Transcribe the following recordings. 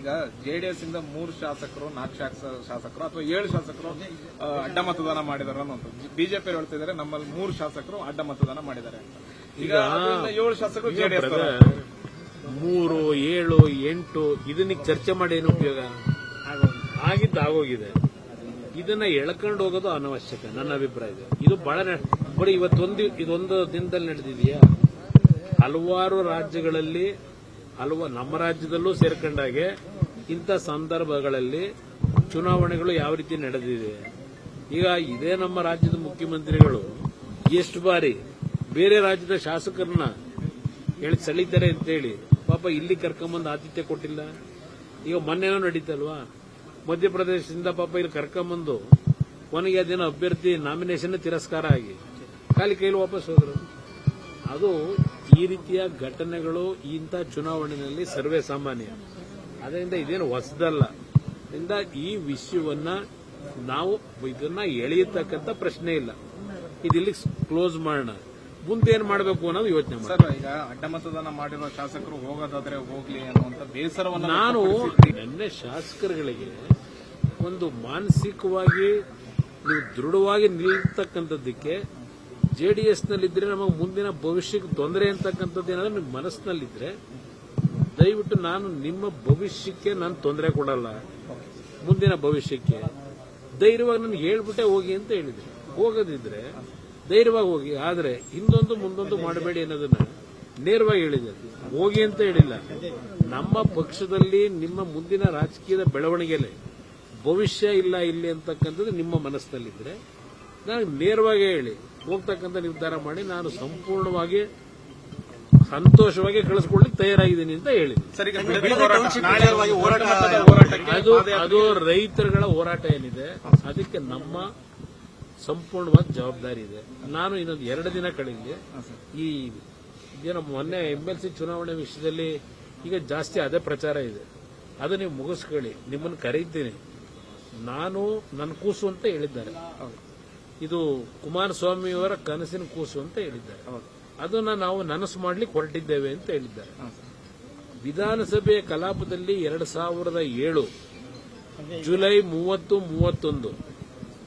ಈಗ ಜೆಡಿಎಸ್ ಇಂದ 3 ಶಾಸಕರು 4 ಶಾಸಕರು ಅಥವಾ 7 ಶಾಸಕರು ಅಡ್ಡ ಮತದಾನ ಮಾಡಿದಾರೆ ಅನ್ನೋದು ಬಿಜೆಪಿ ಹೇಳ್ತಿದ್ದಾರೆ. ನಮ್ಮಲ್ಲಿ 3 ಶಾಸಕರು ಅಡ್ಡ ಮತದಾನ ಮಾಡಿದ್ದಾರೆ ಅಂತ. ಈಗ 7 ಶಾಸಕರು ಜೆಡಿಎಸ್ 3, 7, 8 ಇದನ್ನ ಚರ್ಚೆ ಮಾಡಿ ಏನು ಉಪಯೋಗ? ಆಗೋಗಿದೆ. ಇದನ್ನ ಎಳ್ಕೊಂಡು ಹೋಗೋದು ಅನವಶ್ಯಕ ನನ್ನ ಅಭಿಪ್ರಾಯ. ಇದು ಬಹಳ ಬರೀ ಇದೊಂದು ದಿನದಲ್ಲಿ ನಡೆದಿದೆಯಾ? ಹಲವಾರು ರಾಜ್ಯಗಳಲ್ಲಿ ನಮ್ಮ ರಾಜ್ಯದಲ್ಲೂ ಸೇರ್ಕೊಂಡಾಗೆ ಇಂಥ ಸಂದರ್ಭಗಳಲ್ಲಿ ಚುನಾವಣೆಗಳು ಯಾವ ರೀತಿ ನಡೆದಿದೆ. ಈಗ ಇದೇ ನಮ್ಮ ರಾಜ್ಯದ ಮುಖ್ಯಮಂತ್ರಿಗಳು ಎಷ್ಟು ಬಾರಿ ಬೇರೆ ರಾಜ್ಯದ ಶಾಸಕರನ್ನ ಹೇಳಿ ಸೆಳೀತಾರೆ ಅಂತೇಳಿ ಪಾಪ ಇಲ್ಲಿ ಕರ್ಕೊಂಬಂದು ಆತಿಥ್ಯ ಕೊಟ್ಟಿಲ್ಲ. ಈಗ ಮೊನ್ನೆನೂ ನಡೀತಲ್ವಾ, ಮಧ್ಯಪ್ರದೇಶದಿಂದ ಪಾಪ ಇಲ್ಲಿ ಕರ್ಕೊಂಬಂದು ಕೊನೆಗೆ ಅದೇನೋ ಅಭ್ಯರ್ಥಿ ನಾಮಿನೇಷನ್ ತಿರಸ್ಕಾರ ಆಗಿ ಖಾಲಿ ಕೈಲಿ ವಾಪಸ್ ಹೋದ್ರು. ಅದು ಈ ರೀತಿಯ ಘಟನೆಗಳು ಇಂಥ ಚುನಾವಣೆಯಲ್ಲಿ ಸರ್ವೇ ಸಾಮಾನ್ಯ. ಅದರಿಂದ ಇದೇನು ಹೊಸದಲ್ಲ. ಅದರಿಂದ ಈ ವಿಷಯವನ್ನ ನಾವು ಇದನ್ನ ಎಳೆಯತಕ್ಕಂಥ ಪ್ರಶ್ನೆ ಇಲ್ಲ. ಇದಿಲ್ಲಿ ಕ್ಲೋಸ್ ಮಾಡೋಣ. ಮುಂದೆ ಏನ್ ಮಾಡಬೇಕು ಅನ್ನೋದು ಯೋಚನೆ ಮಾಡಿ. ಸರ್, ಈಗ ಅಡ್ಡ ಮತದಾನ ಮಾಡಿರೋ ಶಾಸಕರು ಹೋಗೋದಾದ್ರೆ ಹೋಗ್ಲಿ ಅನ್ನುವಂತ ಬೇಸರವನ್ನು ನಾನು ನಿನ್ನೆ ಶಾಸಕರುಗಳಿಗೆ ಒಂದು ಮಾನಸಿಕವಾಗಿ ನೀವು ದೃಢವಾಗಿ ನಿಲ್ತಕ್ಕಂಥದ್ದಕ್ಕೆ ಜೆಡಿಎಸ್ನಲ್ಲಿದ್ರೆ ನಮಗೆ ಮುಂದಿನ ಭವಿಷ್ಯಕ್ಕೆ ತೊಂದರೆ ಅಂತಕ್ಕಂಥದ್ದು ಏನಾದ್ರೂ ನಿಮ್ಮ ಮನಸ್ಸಿನಲ್ಲಿದ್ರೆ ದಯವಿಟ್ಟು ನಾನು ನಿಮ್ಮ ಭವಿಷ್ಯಕ್ಕೆ ನಾನು ತೊಂದರೆ ಕೊಡಲ್ಲ. ಮುಂದಿನ ಭವಿಷ್ಯಕ್ಕೆ ಧೈರ್ಯವಾಗಿ ನನಗೆ ಹೇಳ್ಬಿಟ್ಟೆ ಹೋಗಿ ಅಂತ ಹೇಳಿದ್ರೆ, ಹೋಗೋದಿದ್ರೆ ಧೈರ್ಯವಾಗಿ ಹೋಗಿ. ಆದರೆ ಹಿಂದೊಂದು ಮುಂದೊಂದು ಮಾಡಬೇಡಿ ಅನ್ನೋದನ್ನ ನೇರವಾಗಿ ಹೇಳಿದೆ. ಹೋಗಿ ಅಂತ ಹೇಳಿಲ್ಲ. ನಮ್ಮ ಪಕ್ಷದಲ್ಲಿ ನಿಮ್ಮ ಮುಂದಿನ ರಾಜಕೀಯದ ಬೆಳವಣಿಗೆಲೆ ಭವಿಷ್ಯ ಇಲ್ಲ ಇಲ್ಲಿ ಅಂತಕ್ಕಂಥದ್ದು ನಿಮ್ಮ ಮನಸ್ಸಿನಲ್ಲಿದ್ರೆ ನನಗೆ ನೇರವಾಗಿ ಹೇಳಿ ಹೋಗ್ತಕ್ಕಂಥ ನಿರ್ಧಾರ ಮಾಡಿ ನಾನು ಸಂಪೂರ್ಣವಾಗಿ ಸಂತೋಷವಾಗಿ ಕಳಿಸ್ಕೊಳ್ಳಿಕ್ಕೆ ತಯಾರಾಗಿದ್ದೀನಿ ಅಂತ ಹೇಳಿದೆ. ಅದು ರೈತರುಗಳ ಹೋರಾಟ ಏನಿದೆ ಅದಕ್ಕೆ ನಮ್ಮ ಸಂಪೂರ್ಣವಾದ ಜವಾಬ್ದಾರಿ ಇದೆ. ನಾನು ಇನ್ನೊಂದು 2 ದಿನ ಕಳೆದಿದೆ. ಈ ಏನೋ ಮೊನ್ನೆ MLC ಚುನಾವಣೆ ವಿಷಯದಲ್ಲಿ ಈಗ ಜಾಸ್ತಿ ಅದೇ ಪ್ರಚಾರ ಇದೆ. ಅದು ನೀವು ಮುಗಿಸ್ಕೊಳ್ಳಿ, ನಿಮ್ಮನ್ನು ಕರೀತೀನಿ. ನಾನು ನನ್ನ ಕೂಸು ಅಂತ ಹೇಳಿದ್ದಾರೆ. ಇದು ಕುಮಾರಸ್ವಾಮಿಯವರ ಕನಸಿನ ಕೂಸು ಅಂತ ಹೇಳಿದ್ದಾರೆ. ಅದನ್ನ ನಾವು ನನಸು ಮಾಡ್ಲಿಕ್ಕೆ ಹೊರಟಿದ್ದೇವೆ ಅಂತ ಹೇಳಿದ್ದಾರೆ. ವಿಧಾನಸಭೆಯ ಕಲಾಪದಲ್ಲಿ 2007 ಜುಲೈ 30, 31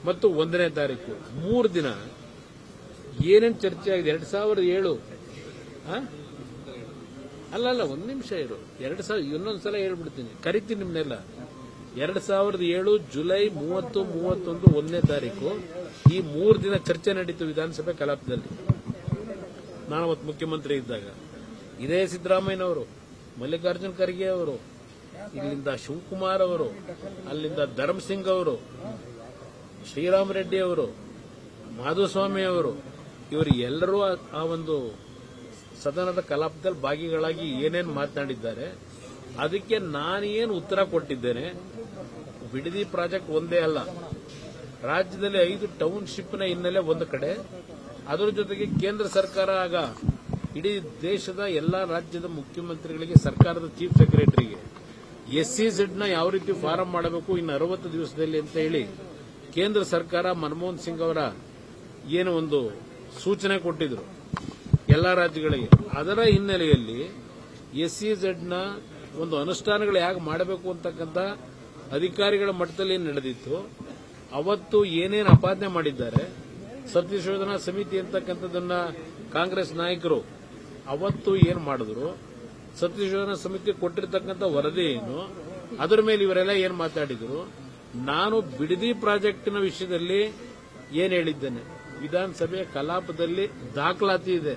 ಮತ್ತು 1ನೇ ತಾರೀಕು 3 ದಿನ ಏನೇನು ಚರ್ಚೆ ಆಗಿದೆ. 2007 ಅಲ್ಲ, ಒಂದು ನಿಮಿಷ ಇರು. 2000 ಇನ್ನೊಂದ್ಸಲ ಹೇಳ್ಬಿಡ್ತೀನಿ, ಕರಿತೀನಿ ನಿಮ್ನೆಲ್ಲ. 2007 ಜುಲೈ 30, 31, 1ನೇ ತಾರೀಕು ಈ 3 ದಿನ ಚರ್ಚೆ ನಡೀತು ವಿಧಾನಸಭೆ ಕಲಾಪದಲ್ಲಿ. ನಾನು ಅವತ್ತು ಮುಖ್ಯಮಂತ್ರಿ ಇದ್ದಾಗ ಇದೇ ಸಿದ್ದರಾಮಯ್ಯನವರು, ಮಲ್ಲಿಕಾರ್ಜುನ್ ಖರ್ಗೆ ಅವರು, ಇಲ್ಲಿಂದ ಶಿವಕುಮಾರ್ ಅವರು, ಅಲ್ಲಿಂದ ಧರ್ಮಸಿಂಗ್ ಅವರು, ಶ್ರೀರಾಮ್ ರೆಡ್ಡಿ ಅವರು, ಮಾಧುಸ್ವಾಮಿ ಅವರು, ಇವರು ಎಲ್ಲರೂ ಆ ಒಂದು ಸದನದ ಕಲಾಪದಲ್ಲಿ ಭಾಗಿಗಳಾಗಿ ಏನೇನು ಮಾತನಾಡಿದ್ದಾರೆ ಅದಕ್ಕೆ ನಾನೇನು ಉತ್ತರ ಕೊಟ್ಟಿದ್ದೇನೆ. ಬಿಡದಿ ಪ್ರಾಜೆಕ್ಟ್ ಒಂದೇ ಅಲ್ಲ, ರಾಜ್ಯದಲ್ಲಿ 5 ಟೌನ್ಶಿಪ್ನ ಹಿನ್ನೆಲೆ ಒಂದು ಕಡೆ, ಅದರ ಜೊತೆಗೆ ಕೇಂದ್ರ ಸರ್ಕಾರ ಆಗ ಇಡೀ ದೇಶದ ಎಲ್ಲಾ ರಾಜ್ಯದ ಮುಖ್ಯಮಂತ್ರಿಗಳಿಗೆ, ಸರ್ಕಾರದ ಚೀಫ್ ಸೆಕ್ರೆಟರಿಗೆ SEZನ ಯಾವ ರೀತಿ ಫಾರಂ ಮಾಡಬೇಕು ಇನ್ನು 60 ದಿವಸದಲ್ಲಿ ಅಂತ ಹೇಳಿ ಕೇಂದ್ರ ಸರ್ಕಾರ ಮನಮೋಹನ್ ಸಿಂಗ್ ಅವರ ಏನು ಒಂದು ಸೂಚನೆ ಕೊಟ್ಟಿದ್ರು ಎಲ್ಲಾ ರಾಜ್ಯಗಳಿಗೆ. ಅದರ ಹಿನ್ನೆಲೆಯಲ್ಲಿ SEZನ ಒಂದು ಅನುಷ್ಠಾನಗಳು ಹೇಗೆ ಮಾಡಬೇಕು ಅಂತಕ್ಕಂಥ ಅಧಿಕಾರಿಗಳ ಮಟ್ಟದಲ್ಲಿ ಏನು ನಡೆದಿತ್ತು, ಅವತ್ತು ಏನೇನು ಅಪಾದನೆ ಮಾಡಿದ್ದಾರೆ, ಸತ್ಯಶೋಧನಾ ಸಮಿತಿ ಅಂತಕ್ಕಂಥದ್ದನ್ನ ಕಾಂಗ್ರೆಸ್ ನಾಯಕರು ಅವತ್ತು ಏನು ಮಾಡಿದ್ರು, ಸತ್ಯಶೋಧನಾ ಸಮಿತಿ ಕೊಟ್ಟಿರ್ತಕ್ಕಂಥ ವರದಿ ಏನು, ಅದರ ಮೇಲೆ ಇವರೆಲ್ಲ ಏನು ಮಾತಾಡಿದ್ರು. ನಾನು ಬಿಡದಿ ಪ್ರಾಜೆಕ್ಟಿನ ವಿಷಯದಲ್ಲಿ ಏನು ಹೇಳಿದ್ದೇನೆ, ವಿಧಾನಸಭೆಯ ಕಲಾಪದಲ್ಲಿ ದಾಖಲಾತಿ ಇದೆ.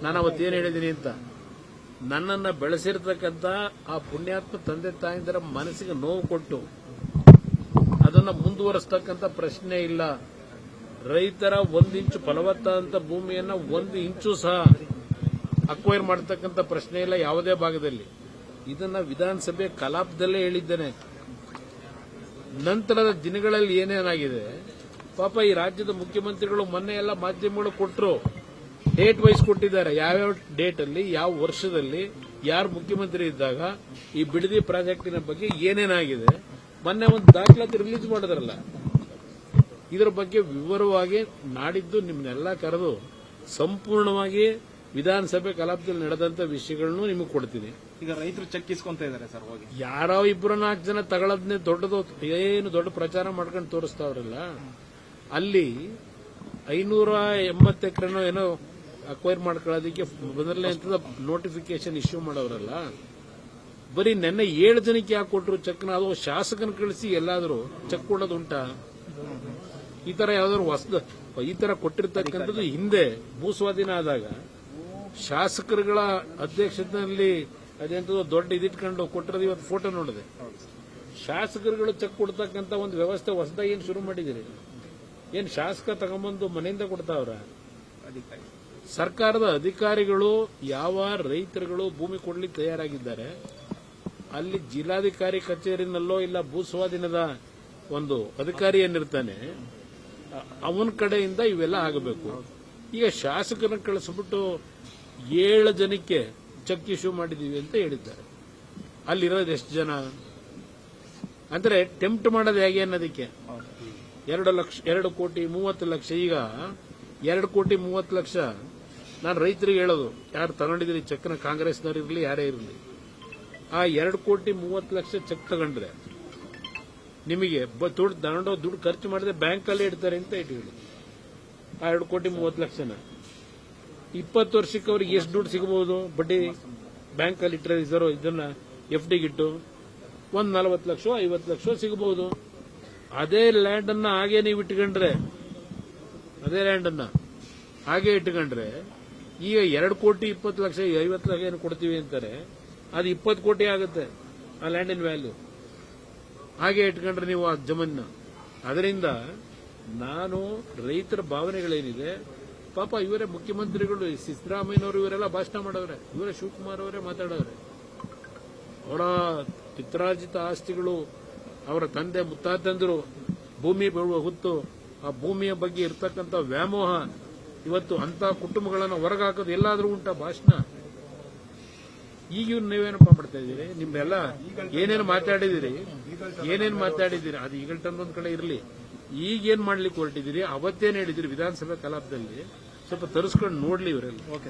ನಾನು ಅವತ್ತೇನು ಹೇಳಿದ್ದೀನಿ ಅಂತ. ನನ್ನನ್ನ ಬೆಳೆಸಿರ್ತಕ್ಕಂಥ ಆ ಪುಣ್ಯಾತ್ಮ ತಂದೆ ತಾಯಿಂದರ ಮನಸ್ಸಿಗೆ ನೋವು ಕೊಟ್ಟು ಅದನ್ನ ಮುಂದುವರಿಸತಕ್ಕಂಥ ಪ್ರಶ್ನೆ ಇಲ್ಲ. ರೈತರ 1 ಇಂಚು ಫಲವತ್ತಾದಂಥ ಭೂಮಿಯನ್ನ 1 ಇಂಚು ಸಹ ಅಕ್ವೈರ್ ಮಾಡತಕ್ಕಂಥ ಪ್ರಶ್ನೆ ಇಲ್ಲ ಯಾವುದೇ ಭಾಗದಲ್ಲಿ. ಇದನ್ನ ವಿಧಾನಸಭೆ ಕಲಾಪದಲ್ಲೇ ಹೇಳಿದ್ದೇನೆ. ನಂತರದ ದಿನಗಳಲ್ಲಿ ಏನೇನಾಗಿದೆ ಪಾಪ ಈ ರಾಜ್ಯದ ಮುಖ್ಯಮಂತ್ರಿಗಳು ಮೊನ್ನೆ ಎಲ್ಲ ಮಾಧ್ಯಮಗಳು ಕೊಟ್ಟರು, ಡೇಟ್ ವೈಸ್ ಕೊಟ್ಟಿದ್ದಾರೆ. ಯಾವ್ಯಾವ ಡೇಟ್ ಅಲ್ಲಿ ಯಾವ ವರ್ಷದಲ್ಲಿ ಯಾರು ಮುಖ್ಯಮಂತ್ರಿ ಇದ್ದಾಗ ಈ ಬಿಡದಿ ಪ್ರಾಜೆಕ್ಟಿನ ಬಗ್ಗೆ ಏನೇನಾಗಿದೆ ಮೊನ್ನೆ ಒಂದು ದಾಖಲಾತಿ ರಿಲೀಸ್ ಮಾಡಿದ್ರಲ್ಲ. ಇದರ ಬಗ್ಗೆ ವಿವರವಾಗಿ ನಾಡಿದ್ದು ನಿಮ್ಮನ್ನೆಲ್ಲ ಕರೆದು ಸಂಪೂರ್ಣವಾಗಿ ವಿಧಾನಸಭೆ ಕಲಾಪದಲ್ಲಿ ನಡೆದಂತ ವಿಷಯಗಳನ್ನು ನಿಮಗೆ ಕೊಡ್ತೀನಿ. ಈಗ ರೈತರು ಚೆಕ್ ಇಸ್ಕೊಂತ ಇದಾರೆ ಸರ್ ಹೋಗಿ. ಯಾರೋ 2-4 ಜನ ತಗೊಳ್ಳೋದನ್ನೇ ದೊಡ್ಡದು ಏನು ದೊಡ್ಡ ಪ್ರಚಾರ ಮಾಡ್ಕೊಂಡು ತೋರಿಸ್ತಾವ್ರಲ್ಲ, ಅಲ್ಲಿ 580 ಎಕರೆನೋ ಏನೋ ಅಕ್ವೈರ್ ಮಾಡ್ಕೊಳ್ಳೋದಕ್ಕೆ ಮೊದಲನೇ ಹಂತದ ನೋಟಿಫಿಕೇಶನ್ ಇಶ್ಯೂ ಮಾಡೋರಲ್ಲ, ಬರೀ ನೆನ್ನೆ 7 ಜನಕ್ಕೆ ಯಾಕೆ ಕೊಟ್ಟರು ಚೆಕ್ನ? ಅದು ಶಾಸಕನ ಕಳಿಸಿ ಎಲ್ಲಾದರೂ ಚೆಕ್ ಕೊಡೋದುಂಟಾ? ಈ ತರ ಯಾವ್ದಾದ್ರು ಈ ತರ ಕೊಟ್ಟಿರ್ತಕ್ಕಂಥದ್ದು ಹಿಂದೆ ಭೂಸ್ವಾಧೀನ ಆದಾಗ ಶಾಸಕರುಗಳ ಅಧ್ಯಕ್ಷತೆಯಲ್ಲಿ ಅದೆಂತದೋ ದೊಡ್ಡ ಇದಿಟ್ಕೊಂಡು ಕೊಟ್ಟಿರೋದು. ಇವತ್ತು ಫೋಟೋ ನೋಡಿದೆ. ಶಾಸಕರುಗಳು ಚೆಕ್ ಕೊಡ್ತಕ್ಕಂಥ ಒಂದು ವ್ಯವಸ್ಥೆ ಹೊಸದಾಗಿ ಏನು ಶುರು ಮಾಡಿದಿರಿ? ಏನ್ ಶಾಸಕ ತಗೊಂಬಂದು ಮನೆಯಿಂದ ಕೊಡ್ತಾವ್ರ? ಸರ್ಕಾರದ ಅಧಿಕಾರಿಗಳು ಯಾವ ರೈತರುಗಳು ಭೂಮಿ ಕೊಡ್ಲಿಕ್ಕೆ ತಯಾರಾಗಿದ್ದಾರೆ ಅಲ್ಲಿ ಜಿಲ್ಲಾಧಿಕಾರಿ ಕಚೇರಿನಲ್ಲೋ ಇಲ್ಲ ಭೂಸ್ವಾಧೀನದ ಒಂದು ಅಧಿಕಾರಿ ಏನಿರ್ತಾನೆ ಅವನ ಕಡೆಯಿಂದ ಇವೆಲ್ಲ ಆಗಬೇಕು. ಈಗ ಶಾಸಕರನ್ನ ಕಳಿಸ್ಬಿಟ್ಟು 7 ಜನಕ್ಕೆ ಚೆಕ್ ಇಶ್ಯೂ ಮಾಡಿದೀವಿ ಅಂತ ಹೇಳಿದ್ದಾರೆ. ಅಲ್ಲಿರೋದು ಎಷ್ಟು ಜನ? ಅಂದ್ರೆ ಟೆಂಪ್ಟ್ ಮಾಡೋದು ಹೇಗೆ ಅನ್ನೋದಕ್ಕೆ 2 ಕೋಟಿ 30 ಲಕ್ಷ. ಈಗ 2 ಕೋಟಿ 30 ಲಕ್ಷ ನಾನು ರೈತರಿಗೆ ಹೇಳೋದು, ಯಾರು ತಗೊಂಡಿದ್ದೀರಿ ಚೆಕ್ನ, ಕಾಂಗ್ರೆಸ್ನವ್ರು ಇರಲಿ ಯಾರೇ ಇರಲಿ, ಆ 2 ಕೋಟಿ 30 ಲಕ್ಷ ಚೆಕ್ ತಗೊಂಡ್ರೆ ನಿಮಗೆ ದುಡ್ಡು ಖರ್ಚು ಮಾಡಿದ್ರೆ ಬ್ಯಾಂಕಲ್ಲೇ ಇಡ್ತಾರೆ ಅಂತ ಇಟ್ಕೊಳ್ಳಿ. ಆ 2 ಕೋಟಿ 30 ಲಕ್ಷನ 20 ವರ್ಷಕ್ಕೆ ಅವ್ರಿಗೆ ಎಷ್ಟು ದುಡ್ಡು ಸಿಗಬಹುದು? ಬಡ್ಡಿ ಬ್ಯಾಂಕಲ್ಲಿ ಇಟ್ಟರೆ ಇದನ್ನ FDಗಿಟ್ಟು 40 ಲಕ್ಷ 50 ಲಕ್ಷ ಸಿಗಬಹುದು. ಅದೇ ಲ್ಯಾಂಡ್ ಅನ್ನ ಹಾಗೆ ನೀವು ಇಟ್ಕೊಂಡ್ರೆ, ಈಗ 2 ಕೋಟಿ 20 ಲಕ್ಷ 50 ಲಕ್ಷ ಏನು ಕೊಡ್ತೀವಿ ಅಂತಾರೆ, ಅದು 20 ಕೋಟಿ ಆಗುತ್ತೆ ಆ ಲ್ಯಾಂಡಿನ ವ್ಯಾಲ್ಯೂ. ಹಾಗೆ ಇಟ್ಕೊಂಡ್ರೆ ನೀವು ಆ ಜಮೀನ. ಅದರಿಂದ ನಾನು ರೈತರ ಭಾವನೆಗಳೇನಿದೆ, ಪಾಪ ಇವರೇ ಮುಖ್ಯಮಂತ್ರಿಗಳು ಸಿದ್ದರಾಮಯ್ಯನವರು ಇವರೆಲ್ಲ ಭಾಷಣ ಮಾಡವ್ರೆ, ಇವರೇ ಶಿವಕುಮಾರ್ ಅವರೇ ಮಾತಾಡವ್ರೆ. ಅವರ ಪಿತ್ರಾರ್ಜಿತ ಆಸ್ತಿಗಳು, ಅವರ ತಂದೆ ಮುತ್ತಾತಂದರು ಭೂಮಿ ಹೊತ್ತು ಆ ಭೂಮಿಯ ಬಗ್ಗೆ ಇರ್ತಕ್ಕಂಥ ವ್ಯಾಮೋಹ, ಇವತ್ತು ಅಂತ ಕುಟುಂಬಗಳನ್ನು ಹೊರಗಾಕೋದು ಎಲ್ಲಾದ್ರೂ ಉಂಟಾ ಭಾಷಣ? ಈಗ ಇವ್ರು ನೀವೇನಪ್ಪ ಮಾಡ್ತಾ ಇದ್ದೀರಿ? ನಿಮ್ಮೆಲ್ಲ ಏನೇನು ಮಾತಾಡಿದಿರಿ ಅದು ಈಗಲ್ಟೊಂದೊಂದ್ ಕಡೆ ಇರಲಿ. ಈಗೇನ್ ಮಾಡ್ಲಿಕ್ಕೆ ಹೊರಟಿದ್ದೀರಿ? ಅವತ್ತೇನು ಹೇಳಿದಿರಿ ವಿಧಾನಸಭೆ ಕಲಾಪದಲ್ಲಿ? ಸ್ವಲ್ಪ ತರಿಸ್ಕೊಂಡು ನೋಡ್ಲಿ ಇವರೆಲ್ಲ.